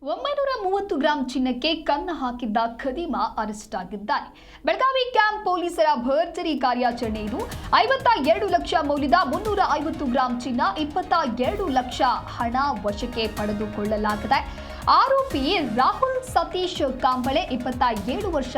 930 gram ಚಿನ್ನಕ್ಕೆ ಕನ್ನ ಹಾಕಿದ್ದ ಖದೀಮ ಅರೆಸ್ಟ್ ಆಗಿದ್ದಾನೆ. ಬೆಳಗಾವಿ ಕ್ಯಾಂಪ್ ಪೊಲೀಸರ ಭರ್ಜರಿ ಕಾರ್ಯಾಚರಣೆ ಇದು. 52 ಲಕ್ಷ ಮೌಲ್ಯದ 350 ಗ್ರಾಂ ಚಿನ್ನ, 22 ಲಕ್ಷ ಹಣ ವಶಕ್ಕೆ ಪಡೆದುಕೊಳ್ಳಲಾಗಿದೆ. ಆರೋಪಿ ರಾಹುಲ್ ಸತೀಶ್ ಕಾಂಬಳೆ 27 ವರ್ಷ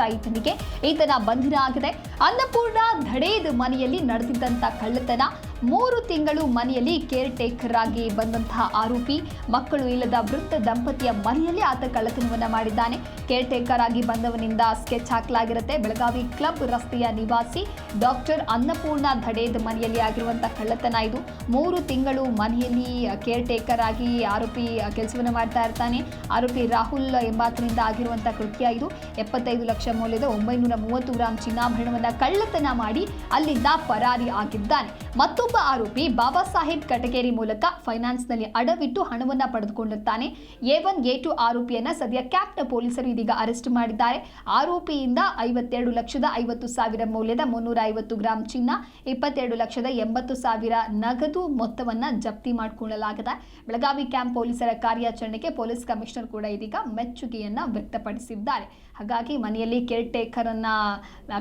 ಈತನ ಬಂಧನ ಆಗಿದೆ. ಅನ್ನಪೂರ್ಣ ಧಡೇದ್ ಮನೆಯಲ್ಲಿ ನಡೆದಿದ್ದಂಥ ಕಳ್ಳತನ, 3 ತಿಂಗಳು ಮನೆಯಲ್ಲಿ ಕೇರ್ ಟೇಕರ್ ಆಗಿ ಬಂದಂತಹ ಆರೋಪಿ ಮಕ್ಕಳು ಇಲ್ಲದ ವೃದ್ಧ ದಂಪತಿಯ ಮನೆಯಲ್ಲಿ ಆತ ಕಳ್ಳತನವನ್ನ ಮಾಡಿದ್ದಾನೆ. ಕೇರ್ ಟೇಕರ್ ಆಗಿ ಬಂದವನಿಂದ ಸ್ಕೆಚ್ ಹಾಕಲಾಗಿರುತ್ತೆ. ಬೆಳಗಾವಿ ಕ್ಲಬ್ ರಸ್ತೆಯ ನಿವಾಸಿ ಡಾಕ್ಟರ್ ಅನ್ನಪೂರ್ಣ ಧಡೇದ್ ಮನೆಯಲ್ಲಿ ಆಗಿರುವಂತಹ ಕಳ್ಳತನ ಇದು. 3 ತಿಂಗಳು ಮನೆಯಲ್ಲಿ ಕೇರ್ ಟೇಕರ್ ಆಗಿ ಆರೋಪಿ ಕೆಲಸವನ್ನ ಮಾಡ್ತಾ ಇರ್ತಾನೆ. ಆರೋಪಿ ರಾಹುಲ್ ಎಂಬಾತನಿಂದ ಆಗಿರುವಂತಹ ಕೃತ್ಯ ಇದು. 75 ಲಕ್ಷ ಮೌಲ್ಯದ 930 ಗ್ರಾಂ ಚಿನ್ನಾಭರಣವನ್ನ ಕಳ್ಳತನ ಮಾಡಿ ಅಲ್ಲಿಂದ ಪರಾರಿ ಆಗಿದ್ದಾನೆ. ಮತ್ತೊಬ್ಬ ಆರೋಪಿ ಬಾಬಾ ಸಾಹೇಬ್ ಕಟಗೇರಿ ಮೂಲಕ ಫೈನಾನ್ಸ್ನಲ್ಲಿ ಅಡವಿಟ್ಟು ಹಣವನ್ನ ಪಡೆದುಕೊಂಡಿರ್ತಾನೆ. A1 A2 ಆರೋಪಿಯನ್ನ ಸದ್ಯ ಕ್ಯಾಂಪ್ನ ಪೊಲೀಸರು ಇದೀಗ ಅರೆಸ್ಟ್ ಮಾಡಿದ್ದಾರೆ. ಆರೋಪಿಯಿಂದ 52 ಲಕ್ಷದ 50 ಸಾವಿರ ಮೌಲ್ಯದ 350 ಗ್ರಾಂ ಚಿನ್ನ, 22 ಲಕ್ಷದ 80 ಸಾವಿರ ನಗದು ಮೊತ್ತವನ್ನ ಜಪ್ತಿ ಮಾಡಿಕೊಳ್ಳಲಾಗಿದೆ. ಬೆಳಗಾವಿ ಕ್ಯಾಂಪ್ ಪೊಲೀಸರ ಕಾರ್ಯಾಚರಣೆಗೆ ಪೊಲೀಸ್ ಕಮಿಷನರ್ ಕೂಡ ಇದೀಗ ಮೆಚ್ಚುಗೆಯನ್ನ ವ್ಯಕ್ತಪಡಿಸಿದ್ದಾರೆ. ಹಾಗಾಗಿ ಮನೆಯಲ್ಲಿ ಕೇರ್ ಟೇಕರ್ ಅನ್ನ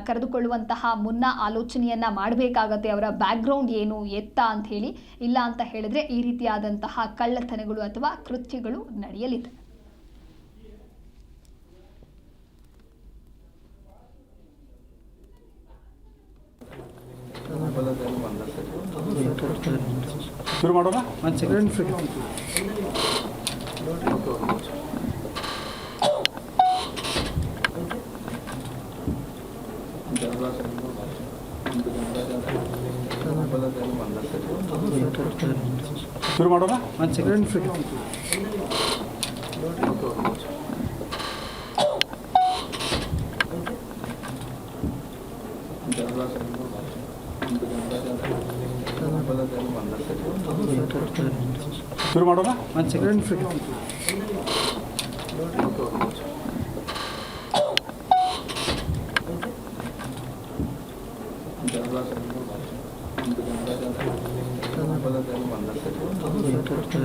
ಕರೆದುಕೊಳ್ಳುವಂತಹ ಮುನ್ನ ಆಲೋಚನೆಯನ್ನ ಮಾಡಬೇಕಾಗತ್ತೆ. ಅವರ ಬ್ಯಾಕ್ಗ್ರೌಂಡ್ ಏನು ಎತ್ತ ಅಂತ ಹೇಳಿ, ಇಲ್ಲ ಅಂತ ಹೇಳಿದ್ರೆ ಈ ರೀತಿಯಾದಂತಹ ಕಳ್ಳತನಗಳು ಅಥವಾ ಕೃತ್ಯಗಳು ನಡೆಯಲಿದೆ. ಶುರು ಮಾಡೋಣ. ಶುರು ಮಾಡೋಣ. ಶುರು ಮಾಡೋಣ.